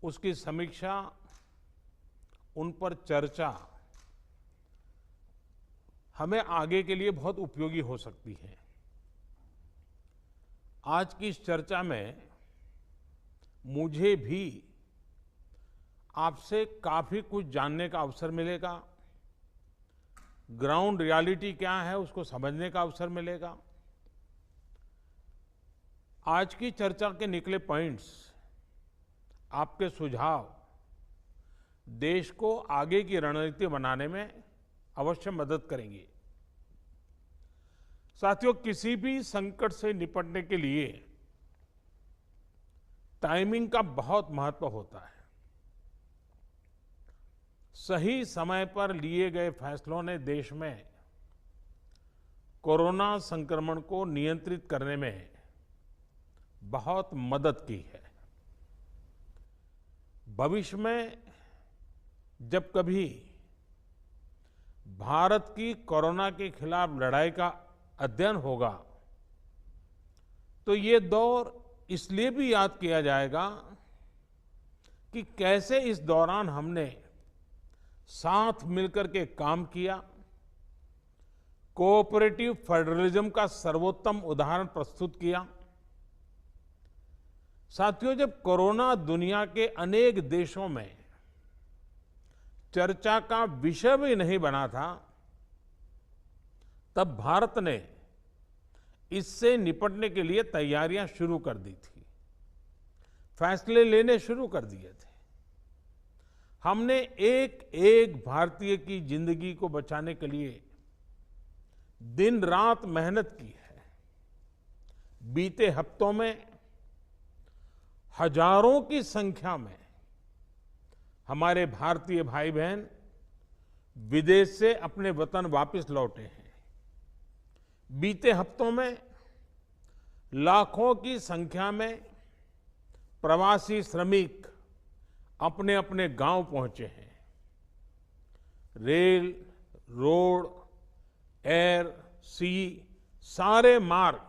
उसकी समीक्षा, उन पर चर्चा हमें आगे के लिए बहुत उपयोगी हो सकती है। आज की इस चर्चा में मुझे भी आपसे काफी कुछ जानने का अवसर मिलेगा। ग्राउंड रियलिटी क्या है उसको समझने का अवसर मिलेगा। आज की चर्चा के निकले पॉइंट्स, आपके सुझाव देश को आगे की रणनीति बनाने में अवश्य मदद करेंगे। साथियों, किसी भी संकट से निपटने के लिए टाइमिंग का बहुत महत्व होता है। सही समय पर लिए गए फैसलों ने देश में कोरोना संक्रमण को नियंत्रित करने में बहुत मदद की है। भविष्य में जब कभी भारत की कोरोना के खिलाफ लड़ाई का अध्ययन होगा तो ये दौर इसलिए भी याद किया जाएगा कि कैसे इस दौरान हमने साथ मिलकर के काम किया। कोऑपरेटिव फेडरलिज्म का सर्वोत्तम उदाहरण प्रस्तुत किया। साथियों, जब कोरोना दुनिया के अनेक देशों में चर्चा का विषय भी नहीं बना था, तब भारत ने इससे निपटने के लिए तैयारियां शुरू कर दी थी, फैसले लेने शुरू कर दिए थे। हमने एक एक भारतीय की जिंदगी को बचाने के लिए दिन रात मेहनत की है। बीते हफ्तों में हजारों की संख्या में हमारे भारतीय भाई बहन विदेश से अपने वतन वापस लौटे हैं। बीते हफ्तों में लाखों की संख्या में प्रवासी श्रमिक अपने अपने गांव पहुंचे हैं। रेल, रोड, एयर, सी सारे मार्ग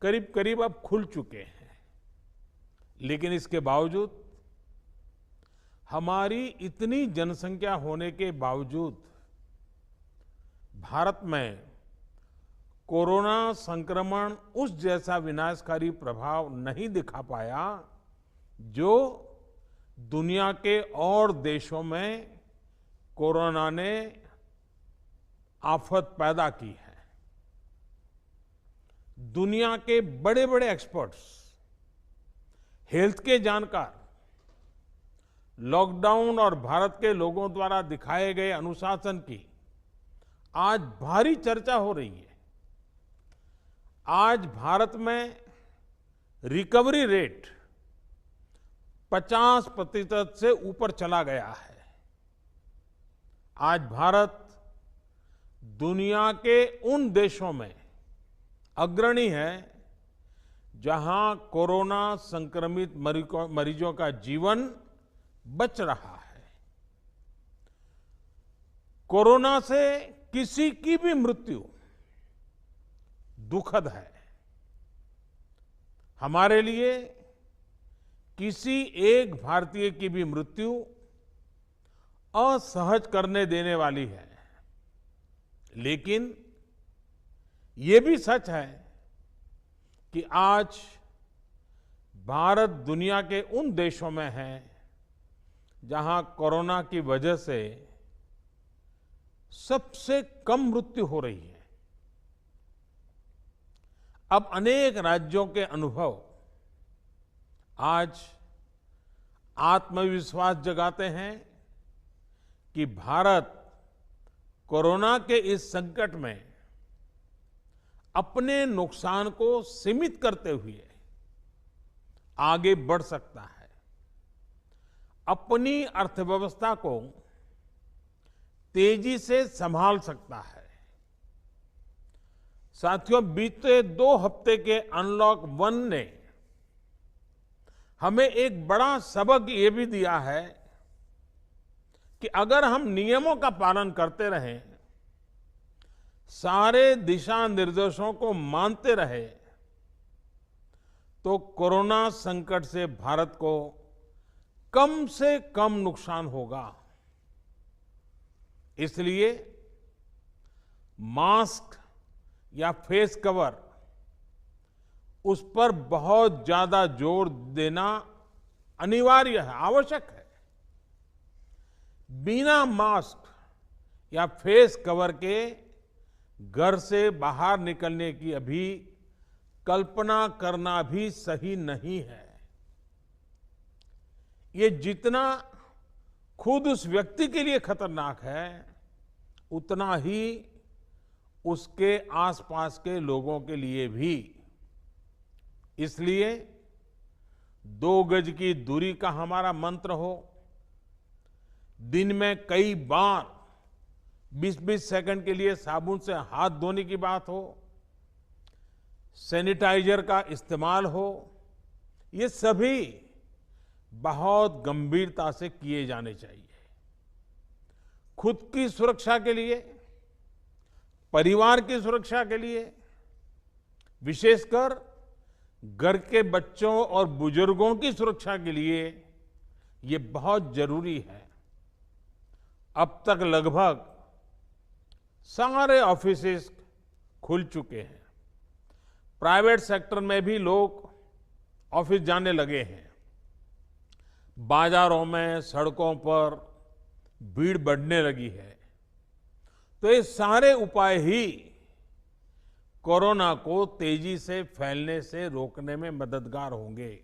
करीब करीब अब खुल चुके हैं। लेकिन इसके बावजूद, हमारी इतनी जनसंख्या होने के बावजूद भारत में कोरोना संक्रमण उस जैसा विनाशकारी प्रभाव नहीं दिखा पाया जो दुनिया के और देशों में कोरोना ने आफत पैदा की है। दुनिया के बड़े बड़े एक्सपर्ट्स, हेल्थ के जानकार, लॉकडाउन और भारत के लोगों द्वारा दिखाए गए अनुशासन की आज भारी चर्चा हो रही है। आज भारत में रिकवरी रेट 50% से ऊपर चला गया है। आज भारत दुनिया के उन देशों में अग्रणी है जहां कोरोना संक्रमित मरीजों का जीवन बच रहा है। कोरोना से किसी की भी मृत्यु दुखद है। हमारे लिए किसी एक भारतीय की भी मृत्यु असहज करने देने वाली है। लेकिन ये भी सच है कि आज भारत दुनिया के उन देशों में है जहां कोरोना की वजह से सबसे कम मृत्यु हो रही है। अब अनेक राज्यों के अनुभव आज आत्मविश्वास जगाते हैं कि भारत कोरोना के इस संकट में अपने नुकसान को सीमित करते हुए आगे बढ़ सकता है, अपनी अर्थव्यवस्था को तेजी से संभाल सकता है। साथियों, बीते 2 हफ्ते के अनलॉक 1 ने हमें एक बड़ा सबक ये भी दिया है कि अगर हम नियमों का पालन करते रहें, सारे दिशा निर्देशों को मानते रहे, तो कोरोना संकट से भारत को कम से कम नुकसान होगा। इसलिए मास्क या फेस कवर, उस पर बहुत ज्यादा जोर देना अनिवार्य है, आवश्यक है। बिना मास्क या फेस कवर के घर से बाहर निकलने की अभी कल्पना करना भी सही नहीं है। ये जितना खुद उस व्यक्ति के लिए खतरनाक है, उतना ही उसके आसपास के लोगों के लिए भी। इसलिए 2 गज की दूरी का हमारा मंत्र हो, दिन में कई बार 20-20 सेकंड के लिए साबुन से हाथ धोने की बात हो, सैनिटाइजर का इस्तेमाल हो, ये सभी बहुत गंभीरता से किए जाने चाहिए। खुद की सुरक्षा के लिए, परिवार की सुरक्षा के लिए, विशेषकर घर के बच्चों और बुजुर्गों की सुरक्षा के लिए ये बहुत जरूरी है। अब तक लगभग सारे ऑफिसेस खुल चुके हैं। प्राइवेट सेक्टर में भी लोग ऑफिस जाने लगे हैं। बाजारों में, सड़कों पर भीड़ बढ़ने लगी है। तो ये सारे उपाय ही कोरोना को तेजी से फैलने से रोकने में मददगार होंगे।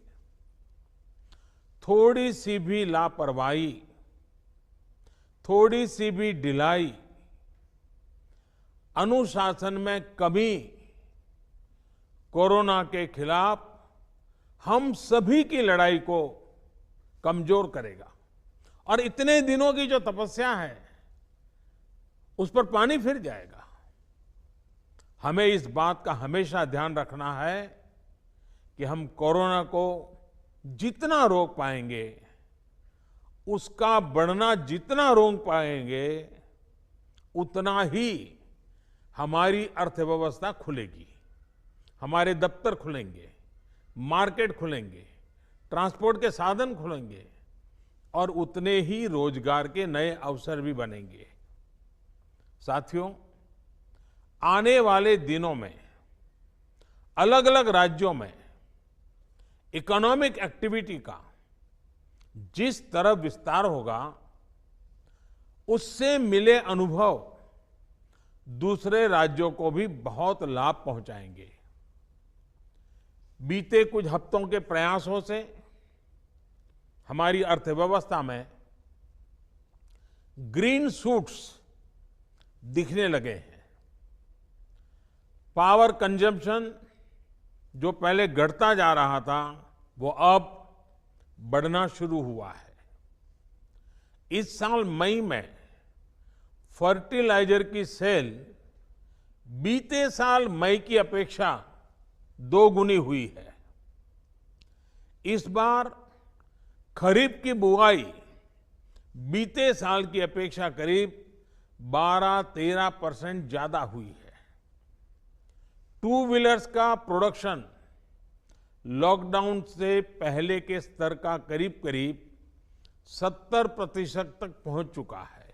थोड़ी सी भी लापरवाही, थोड़ी सी भी ढिलाई, अनुशासन में कमी कोरोना के खिलाफ हम सभी की लड़ाई को कमजोर करेगा। और इतने दिनों की जो तपस्या है, उस पर पानी फिर जाएगा। हमें इस बात का हमेशा ध्यान रखना है कि हम कोरोना को जितना रोक पाएंगे, उसका बढ़ना जितना रोक पाएंगे, उतना ही हमारी अर्थव्यवस्था खुलेगी, हमारे दफ्तर खुलेंगे, मार्केट खुलेंगे, ट्रांसपोर्ट के साधन खुलेंगे और उतने ही रोजगार के नए अवसर भी बनेंगे। साथियों, आने वाले दिनों में अलग अलग राज्यों में इकोनॉमिक एक्टिविटी का जिस तरह विस्तार होगा, उससे मिले अनुभव दूसरे राज्यों को भी बहुत लाभ पहुंचाएंगे। बीते कुछ हफ्तों के प्रयासों से हमारी अर्थव्यवस्था में ग्रीन शूट्स दिखने लगे हैं। पावर कंजम्पशन जो पहले घटता जा रहा था, वो अब बढ़ना शुरू हुआ है। इस साल मई में फर्टिलाइजर की सेल बीते साल मई की अपेक्षा 2 गुनी हुई है। इस बार खरीफ की बुआई बीते साल की अपेक्षा करीब 12-13% ज्यादा हुई है। 2 व्हीलर्स का प्रोडक्शन लॉकडाउन से पहले के स्तर का करीब करीब 70% तक पहुंच चुका है।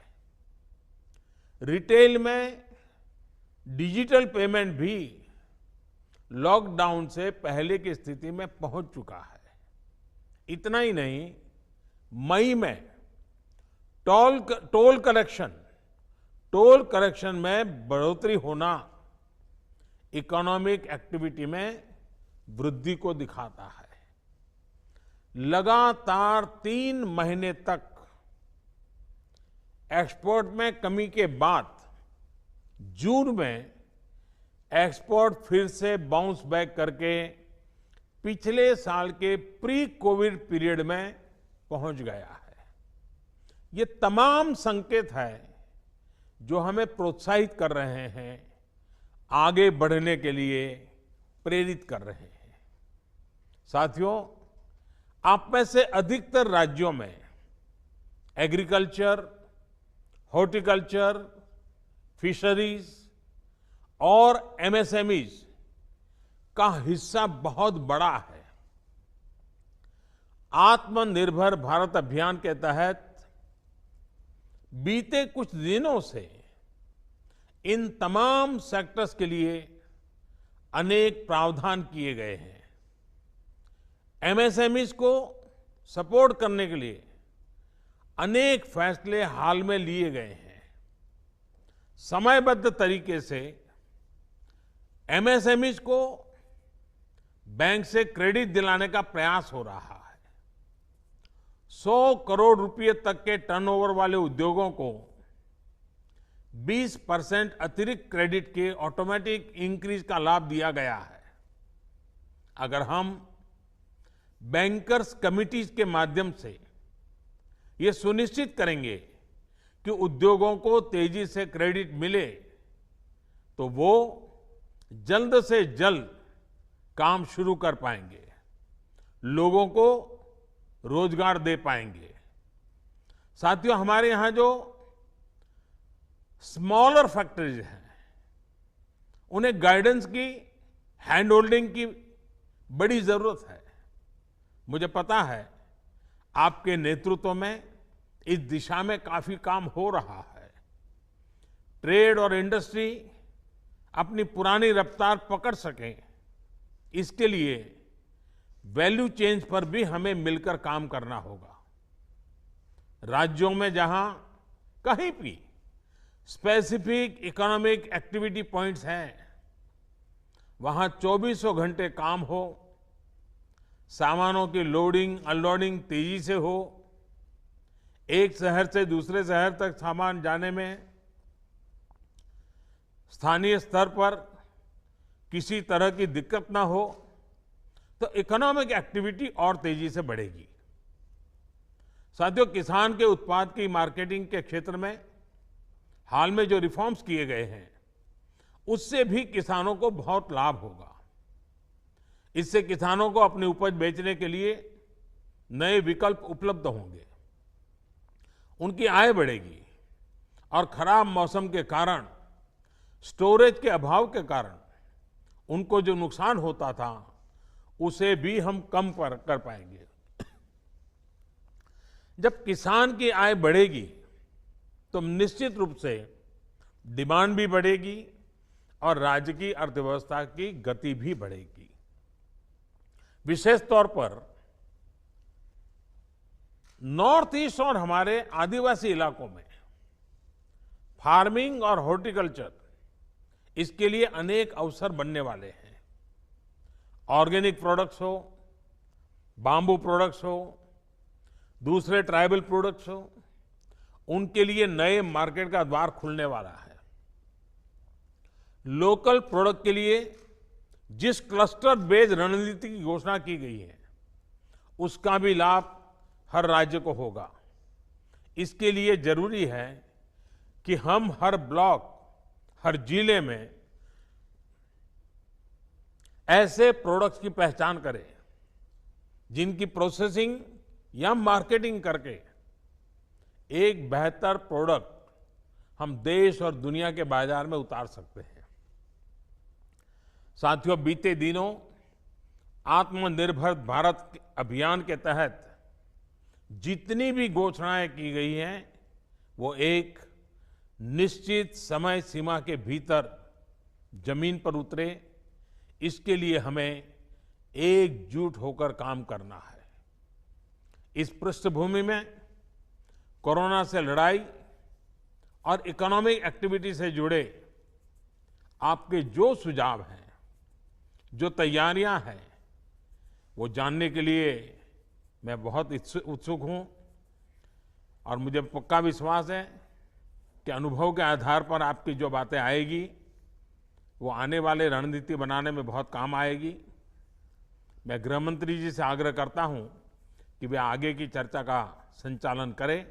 रिटेल में डिजिटल पेमेंट भी लॉकडाउन से पहले की स्थिति में पहुंच चुका है। इतना ही नहीं, मई में टोल कलेक्शन में बढ़ोतरी होना इकोनॉमिक एक्टिविटी में वृद्धि को दिखाता है। लगातार 3 महीने तक एक्सपोर्ट में कमी के बाद जून में एक्सपोर्ट फिर से बाउंस बैक करके पिछले साल के प्री कोविड पीरियड में पहुंच गया है। ये तमाम संकेत है जो हमें प्रोत्साहित कर रहे हैं, आगे बढ़ने के लिए प्रेरित कर रहे हैं। साथियों, आप में से अधिकतर राज्यों में एग्रीकल्चर, हॉर्टिकल्चर, फिशरीज और एमएसएमईज का हिस्सा बहुत बड़ा है। आत्मनिर्भर भारत अभियान के तहत बीते कुछ दिनों से इन तमाम सेक्टर्स के लिए अनेक प्रावधान किए गए हैं। एमएसएमईज को सपोर्ट करने के लिए अनेक फैसले हाल में लिए गए हैं। समयबद्ध तरीके से एमएसएमईज को बैंक से क्रेडिट दिलाने का प्रयास हो रहा है। 100 करोड़ रुपए तक के टर्नओवर वाले उद्योगों को 20% अतिरिक्त क्रेडिट के ऑटोमेटिक इंक्रीज का लाभ दिया गया है। अगर हम बैंकर्स कमिटीज के माध्यम से ये सुनिश्चित करेंगे कि उद्योगों को तेजी से क्रेडिट मिले तो वो जल्द से जल्द काम शुरू कर पाएंगे, लोगों को रोजगार दे पाएंगे। साथियों, हमारे यहां जो स्मॉलर फैक्ट्रीज हैं, उन्हें गाइडेंस की, हैंड होल्डिंग की बड़ी जरूरत है। मुझे पता है आपके नेतृत्व में इस दिशा में काफी काम हो रहा है। ट्रेड और इंडस्ट्री अपनी पुरानी रफ्तार पकड़ सकें, इसके लिए वैल्यू चेन्स पर भी हमें मिलकर काम करना होगा। राज्यों में जहां कहीं भी स्पेसिफिक इकोनॉमिक एक्टिविटी पॉइंट्स हैं, वहां 24 घंटे काम हो, सामानों की लोडिंग अनलोडिंग तेजी से हो, एक शहर से दूसरे शहर तक सामान जाने में स्थानीय स्तर पर किसी तरह की दिक्कत ना हो, तो इकोनॉमिक एक्टिविटी और तेजी से बढ़ेगी। साथियों, किसान के उत्पाद की मार्केटिंग के क्षेत्र में हाल में जो रिफॉर्म्स किए गए हैं, उससे भी किसानों को बहुत लाभ होगा। इससे किसानों को अपनी उपज बेचने के लिए नए विकल्प उपलब्ध होंगे, उनकी आय बढ़ेगी और खराब मौसम के कारण, स्टोरेज के अभाव के कारण उनको जो नुकसान होता था, उसे भी हम कम कर पाएंगे। जब किसान की आय बढ़ेगी तो निश्चित रूप से डिमांड भी बढ़ेगी और राज्य की अर्थव्यवस्था की गति भी बढ़ेगी। विशेष तौर पर नॉर्थ ईस्ट और हमारे आदिवासी इलाकों में फार्मिंग और हॉर्टिकल्चर, इसके लिए अनेक अवसर बनने वाले हैं। ऑर्गेनिक प्रोडक्ट्स हो, बाम्बू प्रोडक्ट्स हो, दूसरे ट्राइबल प्रोडक्ट्स हो, उनके लिए नए मार्केट का द्वार खुलने वाला है। लोकल प्रोडक्ट के लिए जिस क्लस्टर बेस्ड रणनीति की घोषणा की गई है, उसका भी लाभ हर राज्य को होगा। इसके लिए जरूरी है कि हम हर ब्लॉक, हर जिले में ऐसे प्रोडक्ट्स की पहचान करें जिनकी प्रोसेसिंग या मार्केटिंग करके एक बेहतर प्रोडक्ट हम देश और दुनिया के बाजार में उतार सकते हैं। साथियों, बीते दिनों आत्मनिर्भर भारत अभियान के तहत जितनी भी घोषणाएं की गई हैं, वो एक निश्चित समय सीमा के भीतर जमीन पर उतरे, इसके लिए हमें एकजुट होकर काम करना है। इस पृष्ठभूमि में कोरोना से लड़ाई और इकोनॉमिक एक्टिविटी से जुड़े आपके जो सुझाव हैं, जो तैयारियां हैं, वो जानने के लिए मैं बहुत उत्सुक हूं और मुझे पक्का विश्वास है कि अनुभव के आधार पर आपकी जो बातें आएगी, वो आने वाले रणनीति बनाने में बहुत काम आएगी। मैं गृह मंत्री जी से आग्रह करता हूं कि वे आगे की चर्चा का संचालन करें